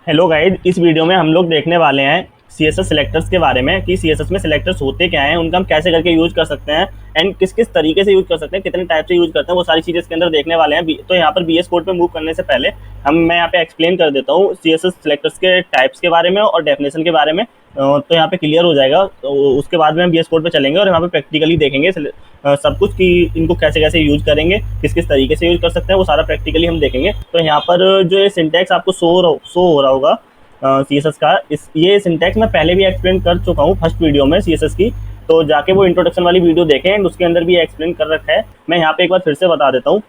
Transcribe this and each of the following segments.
Hello guys, इस video में हम लोग देखने वाले हैं सीएसएस सिलेक्टर्स के बारे में कि सीएसएस में सिलेक्टर्स होते क्या हैं, उनका हम कैसे करके यूज कर सकते हैं एंड किस किस तरीके से यूज कर सकते हैं, कितने टाइप से यूज करते हैं, वो सारी चीज़ें इसके अंदर देखने वाले हैं। तो यहाँ पर बीएस कोड पे मूव करने से पहले मैं यहाँ पे एक्सप्लेन कर देता हूँ सीएसएस सिलेक्टर्स के टाइप्स के बारे में और डेफिनेशन के बारे में। तो यहाँ पे क्लियर हो जाएगा। तो उसके बाद में हम बीएस कोड पे चलेंगे और यहाँ पे प्रैक्टिकली देखेंगे सब कुछ कि इनको कैसे कैसे यूज करेंगे, किस किस तरीके से यूज कर सकते हैं, वो सारा प्रैक्टिकली हम देखेंगे। तो यहाँ पर जो ये सिंटैक्स आपको शो हो रहा होगा सी एस एस का, ये सिंटैक्स मैं पहले भी एक्सप्लेन कर चुका हूँ फर्स्ट वीडियो में सी एस एस की। तो जाके वो इंट्रोडक्शन वाली वीडियो देखें एंड उसके अंदर भी एक्सप्लेन कर रखा है। मैं यहाँ पे एक बार फिर से बता देता हूँ।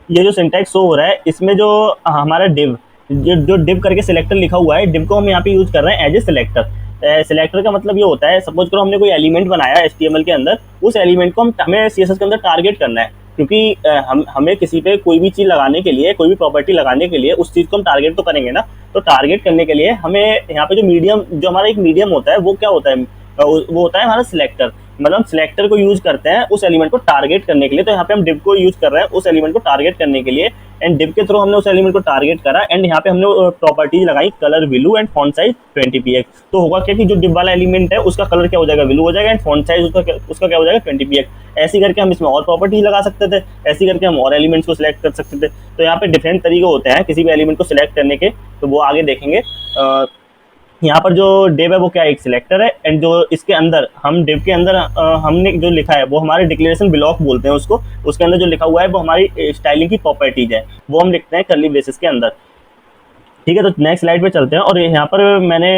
ये जो सिंटैक्स शो हो रहा है, इसमें जो हमारा डिव जो डिव करके सिलेक्टर लिखा हुआ है, डिव को हम यहाँ पे यूज कर रहे हैं एज ए सिलेक्टर। सिलेक्टर का मतलब ये होता है, सपोज करो हमने कोई एलिमेंट बनाया HTML के अंदर, उस एलिमेंट को हमें CSS के अंदर टारगेट करना है, क्योंकि हमें किसी पे कोई भी चीज़ लगाने के लिए, कोई भी प्रॉपर्टी लगाने के लिए उस चीज़ को हम टारगेट तो करेंगे ना। तो टारगेट करने के लिए हमें यहाँ पे जो हमारा एक मीडियम होता है, वो क्या होता है, वो होता है हमारा सिलेक्टर। मतलब हम सिलेक्टर को यूज करते हैं उस एलिमेंट को टारगेट करने के लिए। तो यहाँ पे हम डिव को यूज कर रहे हैं उस एलिमेंट को टारगेट करने के लिए, एंड डिव के थ्रू हमने उस एलिमेंट को टारगेट करा एंड यहाँ पे हमने प्रॉपर्टीज लगाई colour, Villu and font size 20px। तो होगा क्या कि जो डिव वाला एलिमेंट है उसका कलर क्या हो जाएगा, विलू हो जाएगा, एंड फॉन्ट साइज उसका क्या हो जाएगा, 20px। ऐसी करके हम इसमें और प्रॉपर्टीज लगा सकते थे, ऐसी करके हम और एलिमेंट्स को सिलेक्ट कर सकते थे। तो यहाँ पे डिफरेंट तरीके होते हैं किसी भी एलिमेंट को सिलेक्ट करने के, तो वो आगे देखेंगे। यहाँ पर जो डिव है वो क्या, एक सिलेक्टर है, एंड जो इसके अंदर हम डिव के अंदर हमने जो लिखा है वो हमारे डिक्लेरेशन ब्लॉक बोलते हैं उसको। उसके अंदर जो लिखा हुआ है वो हमारी स्टाइलिंग की प्रॉपर्टीज है, वो हम लिखते हैं कर्ली ब्रेसेस के अंदर। ठीक है, तो नेक्स्ट स्लाइड पे चलते हैं। और यहाँ पर मैंने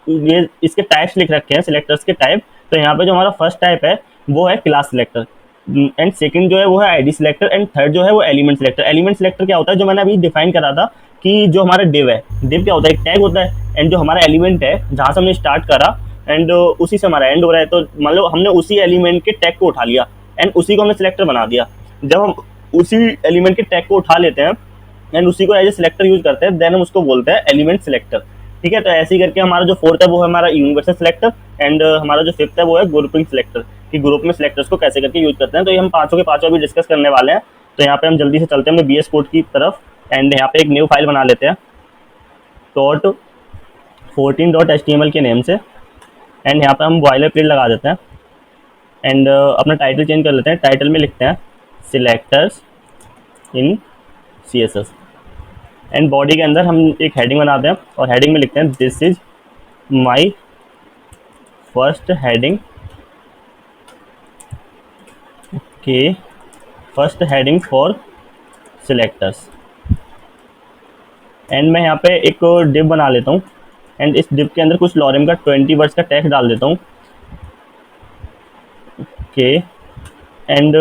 ये इसके टाइप्स लिख रखे हैं, सिलेक्टर्स के टाइप। तो यहाँ पे जो हमारा फर्स्ट टाइप है वो है क्लास सिलेक्टर, एंड सेकंड जो है वो है आईडी सिलेक्टर, एंड थर्ड जो है वो एलिमेंट सिलेक्टर। एलिमेंट सिलेक्टर क्या होता है, जो मैंने अभी डिफाइन करा था कि जो हमारा डिव है, डिव क्या होता है, एक टैग होता है, एंड जो हमारा एलिमेंट है जहाँ से हमने स्टार्ट करा एंड उसी से हमारा एंड हो रहा है। तो मतलब हमने उसी एलिमेंट के टैग को उठा लिया एंड उसी को हमने सिलेक्टर बना दिया। जब हम उसी एलिमेंट के टैग को उठा लेते हैं एंड उसी को एज ए सिलेक्टर यूज करते हैं, देन हम उसको बोलते हैं एलिमेंट सिलेक्टर। ठीक है, तो ऐसे ही करके हमारा जो फोर्थ है वो है हमारा यूनिवर्सल सिलेक्टर, एंड हमारा जो फिफ्थ है वो है ग्रुपिंग सिलेक्टर, कि ग्रुप में सिलेक्टर्स को कैसे करके यूज करते हैं। तो ये हम पांचों के पांचों अभी डिस्कस करने वाले हैं। तो यहाँ पे हम जल्दी से चलते हैं अपने बीएस कोड की तरफ, एंड यहाँ पे एक न्यू फाइल बना लेते हैं डॉट 14.html के नेम से, एंड यहाँ पे हम बॉयलर प्लेट लगा देते हैं एंड अपना टाइटल चेंज कर लेते हैं। टाइटल में लिखते हैं selectors in CSS, and body के अंदर हम एक हेडिंग बनाते हैं और हेडिंग में लिखते हैं this is my first heading के first heading for selectors. And मैं यहाँ पे एक डिव बना लेता हूँ एंड इस डिव के अंदर कुछ लॉरेम का 20 वर्ड्स का टेक्स्ट डाल देता हूँ। ओके, एंड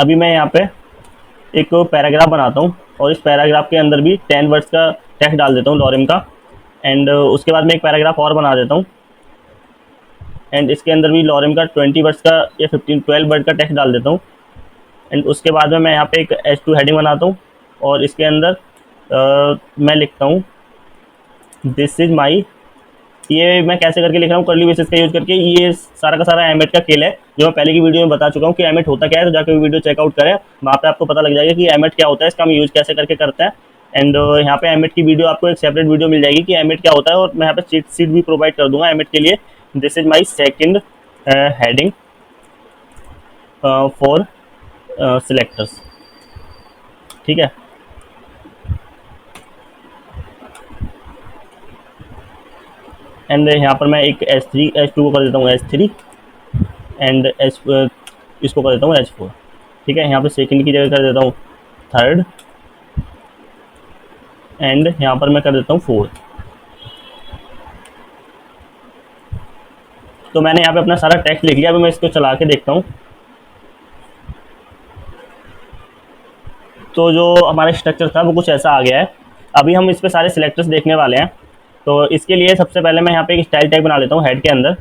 अभी मैं यहाँ पे एक पैराग्राफ बनाता हूँ और इस पैराग्राफ के अंदर भी 10 वर्ड्स का टेक्स्ट डाल देता हूँ लॉरेम का, एंड उसके बाद मैं एक पैराग्राफ और बना देता हूँ एंड इसके अंदर भी लॉरेम का 20 वर्ड्स का या 12 वर्ड का टेक्स्ट डाल देता हूँ। एंड उसके बाद में मैं यहाँ पे एक H2 हेडिंग बनाता हूँ और इसके अंदर मैं लिखता हूँ दिस इज माई। ये मैं कैसे करके लिख रहा हूँ, कर्ली ब्रेसेस का यूज करके। ये सारा का सारा एमेट का खेल है, जो मैं पहले की वीडियो में बता चुका हूँ कि एमेट होता क्या है। तो जाकर वीडियो चेकआउट करें, वहाँ पे आपको पता लग जाएगा कि एमेट क्या होता है, इसका हम यूज कैसे करके करते हैं। एंड यहाँ पे एमेट की वीडियो आपको एक सेपरेट वीडियो मिल जाएगी कि एमेट क्या होता है, और मैं यहाँ पे चीट शीट भी प्रोवाइड कर दूंगा एमेट के लिए। This is my second heading for selectors. ठीक है, एंड यहाँ पर मैं एक H2 को कर देता हूँ H3, एंड इसको कर देता हूँ H4। ठीक है, यहाँ पे सेकंड की जगह कर देता हूँ थर्ड, एंड यहाँ पर मैं कर देता हूँ फोर्थ। तो मैंने यहाँ पे अपना सारा टेक्स्ट लिख लिया। अभी मैं इसको चला के देखता हूँ। तो जो हमारा स्ट्रक्चर था वो कुछ ऐसा आ गया है। अभी हम इस पे सारे सिलेक्टर्स देखने वाले हैं। तो इसके लिए सबसे पहले मैं यहाँ पे एक स्टाइल टैग बना लेता हूँ हेड के अंदर,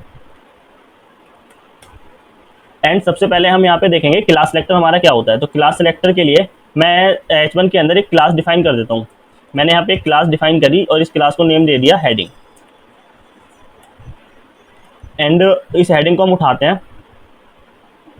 एंड सबसे पहले हम यहाँ पे देखेंगे क्लास सिलेक्टर हमारा क्या होता है। तो क्लास सिलेक्टर के लिए मैं H1 के अंदर एक क्लास डिफाइन कर देता हूँ। मैंने यहाँ पे एक क्लास डिफाइन करी और इस क्लास को नेम दे दिया हेडिंग, एंड इस हेडिंग को हम उठाते हैं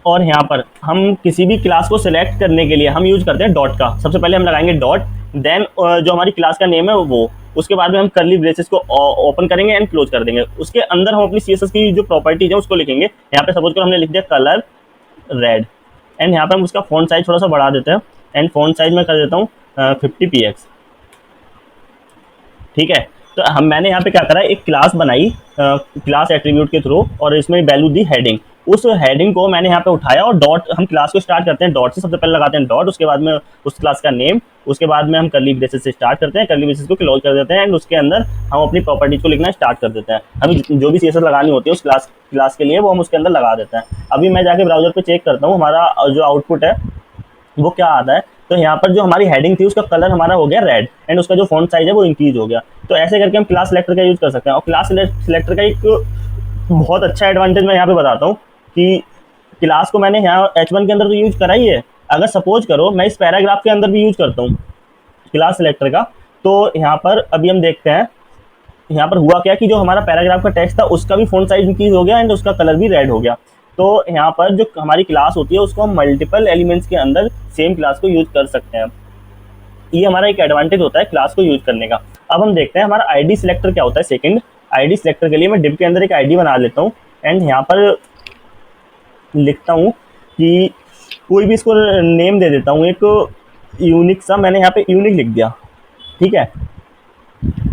और यहाँ पर हम किसी भी क्लास को सिलेक्ट करने के लिए हम यूज करते हैं डॉट का। सबसे पहले हम लगाएंगे डॉट, देन जो हमारी क्लास का नेम है वो, उसके बाद में हम कर्ली ब्रेसेस को ओपन करेंगे एंड क्लोज कर देंगे। उसके अंदर हम अपनी सीएसएस की जो प्रॉपर्टीज है उसको लिखेंगे। यहाँ पे सपोज करो हमने लिख दिया कलर रेड, एंड यहाँ पे हम उसका फॉन्ट साइज थोड़ा सा बढ़ा देते हैं, एंड फॉन्ट साइज में कर देता हूँ 50 px। ठीक है, तो मैंने यहाँ पे क्या करा, एक क्लास बनाई क्लास एट्रीब्यूट के थ्रू, और इसमें वैल्यू दी हेडिंग। उस हेडिंग को मैंने यहाँ पे उठाया और डॉट, हम क्लास को स्टार्ट करते हैं डॉट से, सबसे पहले लगाते हैं डॉट, उसके बाद में उस क्लास का नेम, उसके बाद में हम कर्ली ब्रेसेस से स्टार्ट करते हैं, कर्ली ब्रेसेस को क्लोज कर देते हैं, एंड उसके अंदर हम अपनी प्रॉपर्टीज को लिखना स्टार्ट कर देते हैं। हमें जो भी सीएसएस लगानी होती है उस क्लास के लिए वो हम उसके अंदर लगा देते हैं। अभी मैं जाके ब्राउजर पे चेक करता हूँ हमारा जो आउटपुट है वो क्या आता है। तो यहाँ पर जो हमारी हेडिंग थी उसका कलर हमारा हो गया रेड, एंड उसका जो फॉन्ट साइज है वो इंक्रीज हो गया। तो ऐसे करके हम क्लास सेलेक्टर का यूज कर सकते हैं। और क्लास सेलेक्टर का एक बहुत अच्छा एडवांटेज मैं यहाँ पे बताता हूँ कि क्लास को मैंने यहाँ H1 के अंदर तो यूज करा ही है, अगर सपोज करो मैं इस पैराग्राफ के अंदर भी यूज करता हूँ क्लास सेलेक्टर का, तो यहाँ पर अभी हम देखते हैं यहाँ पर हुआ क्या कि जो हमारा पैराग्राफ का टेक्स्ट था उसका भी फॉन्ट साइज इंक्रीज हो गया एंड उसका कलर भी रेड हो गया। तो यहाँ पर जो हमारी क्लास होती है उसको हम मल्टीपल एलिमेंट्स के अंदर सेम क्लास को यूज कर सकते हैं। ये हमारा एक एडवांटेज होता है क्लास को यूज करने का। अब हम देखते हैं हमारा आईडी सिलेक्टर क्या होता है। सेकंड आईडी सिलेक्टर के लिए मैं डिव के अंदर एक आईडी बना लेता हूँ, एंड यहाँ पर लिखता हूँ कि कोई भी इसको नेम दे देता हूँ एक यूनिक सा, मैंने यहाँ पे यूनिक लिख दिया। ठीक है,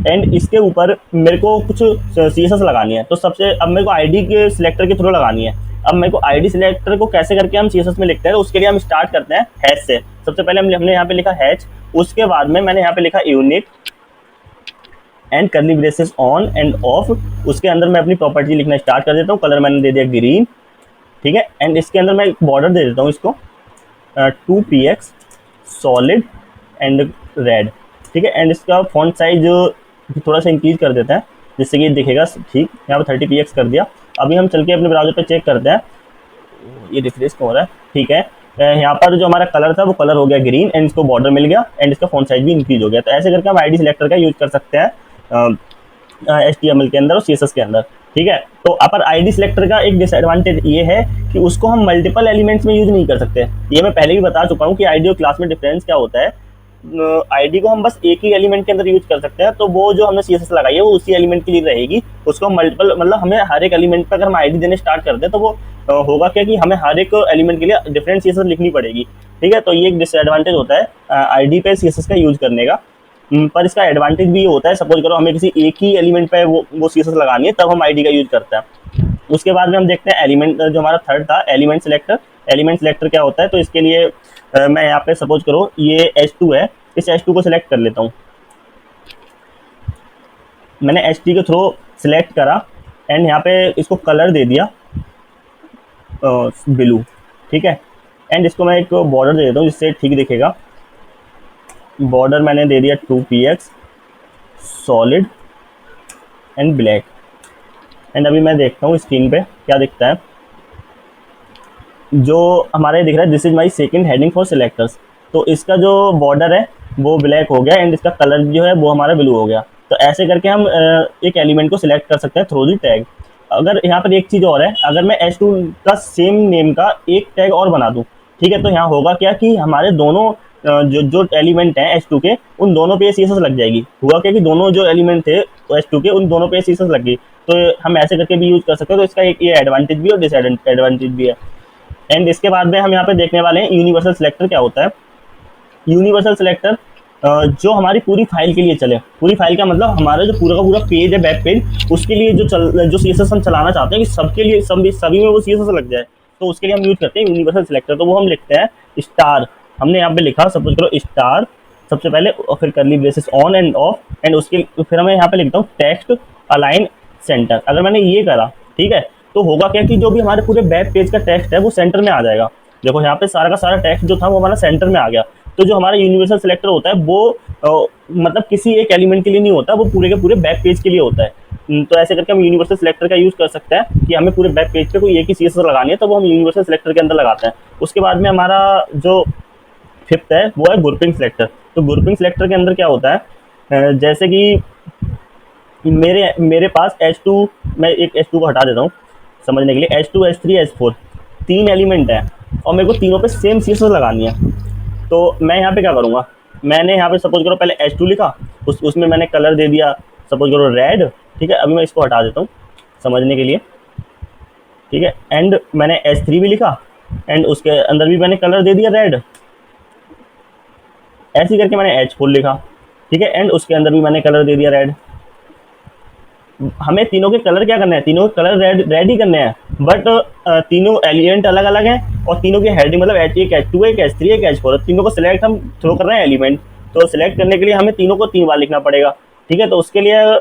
एंड इसके ऊपर मेरे को कुछ सीएसएस लगानी है। तो सबसे अब मेरे को आईडी के सिलेक्टर के थ्रू लगानी है। अब मेरे को आईडी सिलेक्टर को कैसे करके हम सीएसएस में लिखते हैं, तो उसके लिए हम स्टार्ट करते हैं हैश से। सबसे पहले हमने यहाँ पे लिखा हैश, उसके बाद में मैंने यहाँ पे लिखा unique and curly braces on end of. उसके अंदर मैं अपनी प्रॉपर्टी लिखना स्टार्ट कर देता हूँ। कलर मैंने दे दिया ग्रीन। ठीक है, एंड इसके अंदर मैं एक बॉर्डर दे देता हूँ इसको 2px सॉलिड एंड रेड। ठीक है, एंड इसका फॉन्ट साइज थोड़ा सा इंक्रीज कर देते हैं जिससे कि दिखेगा ठीक। यहाँ पर 30px कर दिया। अभी हम चल के अपने ब्राउजर पे चेक करते हैं, ये रिफ्रेश हो रहा है। ठीक है, यहाँ पर जो हमारा कलर था वो कलर हो गया ग्रीन, एंड इसको बॉर्डर मिल गया, एंड इसका फॉन्ट साइज भी इंक्रीज हो गया। तो ऐसे करके हम आईडी सिलेक्टर का यूज कर सकते हैं HTML के अंदर और CSS के अंदर। ठीक है, तो पर आईडी सिलेक्टर का एक डिसएडवांटेज ये है कि उसको हम मल्टीपल एलिमेंट्स में यूज नहीं कर सकते। ये मैं पहले भी बता चुका हूँ कि आईडी और क्लास में डिफरेंस क्या होता है। आईडी को हम बस एक ही एलिमेंट के अंदर यूज कर सकते हैं, तो वो जो हमने CSS लगाई है वो उसी एलिमेंट के लिए रहेगी। उसको हम मल्टीपल, मतलब हमें हर एक एलिमेंट पर अगर हम आईडी देने स्टार्ट कर दें तो वो होगा क्या कि हमें हर एक एलिमेंट के लिए डिफरेंट CSS लिखनी पड़ेगी। ठीक है, तो ये एक डिसएडवांटेज होता है आईडी पे CSS का यूज करने का। पर इसका एडवांटेज भी ये होता है, सपोज करो हमें किसी एक ही एलिमेंट पे वो CSS लगानी है, तब हम आईडी का यूज करते हैं। उसके बाद में हम देखते हैं एलिमेंट, जो हमारा थर्ड था एलिमेंट सिलेक्टर। एलिमेंट सिलेक्टर क्या होता है, तो इसके लिए मैं यहाँ पे सपोज करो ये H2 है, इस H2 को सिलेक्ट कर लेता हूँ। मैंने HT के थ्रू सिलेक्ट करा एंड यहाँ पे इसको कलर दे दिया ब्लू। ठीक है, एंड इसको मैं एक बॉर्डर दे देता हूँ जिससे ठीक दिखेगा। बॉर्डर मैंने दे दिया 2px solid and black, and अभी मैं देखता हूँ स्क्रीन पे क्या दिखता है। जो हमारे दिख रहा है this is my second heading for selectors. तो इसका जो बॉर्डर है वो ब्लैक हो गया एंड इसका कलर जो है वो हमारा ब्लू हो गया। तो ऐसे करके हम एक एलिमेंट को सिलेक्ट कर सकते हैं थ्रू दी टैग। अगर यहाँ पर एक चीज़ और है, अगर मैं H2 का सेम नेम का एक टैग और बना दूँ, ठीक है, तो यहाँ होगा क्या कि हमारे दोनों जो एलिमेंट हैं H2 के, उन दोनों पे CSS लग जाएगी। हुआ क्या कि दोनों जो एलिमेंट थे H2 के, उन दोनों पे CSS लग गई। तो हम ऐसे करके भी यूज़ कर सकते हैं। तो इसका एक ये एडवांटेज भी और डिसएडवांटेज भी है। एंड इसके बाद में हम यहाँ पे देखने वाले हैं यूनिवर्सल सिलेक्टर क्या होता है। यूनिवर्सल सिलेक्टर जो हमारी पूरी फाइल के लिए चले। पूरी फाइल का मतलब हमारा जो पूरा का पूरा पेज है, वेब पेज, उसके लिए जो CSS हम चलाना चाहते हैं कि सबके लिए सभी में वो CSS लग जाए, तो उसके लिए हम यूज़ करते हैं यूनिवर्सल सिलेक्टर। तो वो हम लिखते हैं स्टार। हमने यहाँ पे लिखा सपोज करो स्टार सबसे पहले, और फिर curly braces on end of, and उसके फिर मैं यहाँ पे लिखता हूँ टेक्स्ट अलाइन सेंटर। अगर मैंने ये करा, ठीक है, तो होगा क्या कि जो भी हमारे पूरे वेब पेज का टेक्स्ट है वो सेंटर में आ जाएगा। देखो यहाँ पे सारा का सारा टेक्स्ट जो था वो हमारा सेंटर में आ गया। तो जो हमारा यूनिवर्सल सिलेक्टर होता है वो मतलब किसी एक एलिमेंट के लिए नहीं होता, वो पूरे के पूरे वेब पेज के लिए होता है। तो ऐसे करके हम यूनिवर्सल सिलेक्टर का यूज़ कर सकते हैं कि हमें पूरे वेब पेज पे कोई एक ही CSS लगानी है, तो वो हम यूनिवर्सल सिलेक्टर के अंदर लगाते हैं। उसके बाद में हमारा जो फिफ्थ है वो है ग्रुपिंग सिलेक्टर। तो ग्रुपिंग सिलेक्टर के अंदर क्या होता है, जैसे कि मेरे पास H2, मैं एक H2 को हटा देता हूँ समझने के लिए, H2 H3 H4 तीन एलिमेंट है और मेरे को तीनों पे सेम CSS लगानी है। तो मैं यहाँ पे क्या करूँगा, मैंने यहाँ पे सपोज करो पहले H2 लिखा, उसमें मैंने कलर दे दिया सपोज करो रेड, ठीक है। अभी मैं इसको हटा देता हूँ समझने के लिए, ठीक है। एंड मैंने H3 भी लिखा एंड उसके अंदर भी मैंने कलर दे दिया रेड, ऐसे करके मैंने H4 लिखा, ठीक है। एंड उसके अंदर भी मैंने कलर दे दिया रेड। हमें तीनों के कलर क्या करना है, तीनों के कलर रेड रेड ही करने हैं, बट तीनों एलिमेंट अलग अलग हैं और तीनों की हेडिंग मतलब H1 H2 एक H3 एक H4, तीनों को सिलेक्ट हम थ्रो कर रहे हैं एलिमेंट, तो सिलेक्ट करने के लिए हमें तीनों को 3 बार लिखना पड़ेगा, ठीक है। तो उसके लिए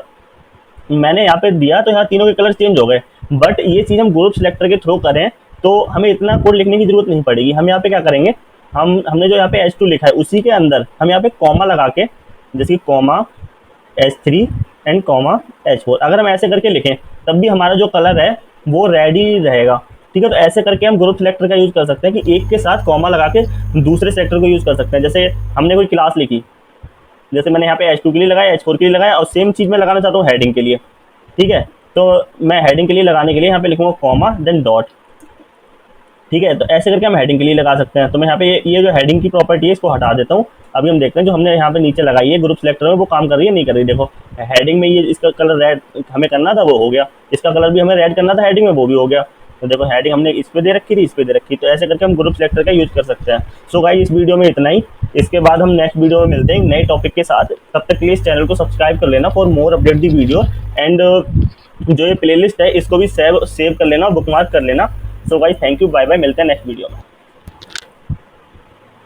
मैंने यहाँ पे दिया तो यहाँ तीनों के कलर चेंज हो गए, बट ये चीज़ हम ग्रुप सिलेक्टर के थ्रू करें तो हमें इतना कोड लिखने की जरूरत नहीं पड़ेगी। हम यहाँ पे क्या करेंगे, हमने जो यहाँ पे H2 लिखा है उसी के अंदर हम यहाँ पे कॉमा लगा के, जैसे कि comma H3 and comma H4, अगर हम ऐसे करके लिखें तब भी हमारा जो कलर है वो रेड ही रहेगा, ठीक है। तो ऐसे करके हम ग्रुप सिलेक्टर का यूज़ कर सकते हैं कि एक के साथ कॉमा लगा के दूसरे सेलेक्टर को यूज़ कर सकते हैं। जैसे हमने कोई क्लास लिखी, जैसे मैंने यहाँ पे H2 के लिए लगाया, H4 के लिए लगाया, और सेम चीज़ मैं लगाना चाहता हूँ हेडिंग के लिए, ठीक है। तो मैं हेडिंग के लिए लगाने के लिए यहाँ पे लिखूँगा कॉमा देन डॉट, ठीक है। तो ऐसे करके हम हेडिंग के लिए लगा सकते हैं। तो मैं यहाँ पे ये जो हेडिंग की प्रॉपर्टी है इसको हटा देता हूँ। अभी हम देखते हैं जो हमने यहाँ पे नीचे लगाई है ग्रुप सिलेक्टर में वो काम कर रही है नहीं कर रही। देखो हेडिंग में ये इसका कलर रेड हमें करना था वो हो गया, इसका कलर भी हमें रेड करना था हेडिंग में वो भी हो गया। तो देखो हेडिंग हमने इस पे दे रखी थी, इस पे दे रखी, तो ऐसे करके हम ग्रुप सिलेक्टर का यूज़ कर सकते हैं। सो गाइस इस वीडियो में इतना ही, इसके बाद हम नेक्स्ट वीडियो में मिलते हैं नए टॉपिक के साथ। तब तक के लिए इस चैनल को सब्सक्राइब कर लेना for more update the video, and जो ये प्लेलिस्ट है इसको भी सेव कर लेना, बुकमार्क कर लेना। So guys thank you, bye bye, मिलते हैं नेक्स्ट वीडियो में।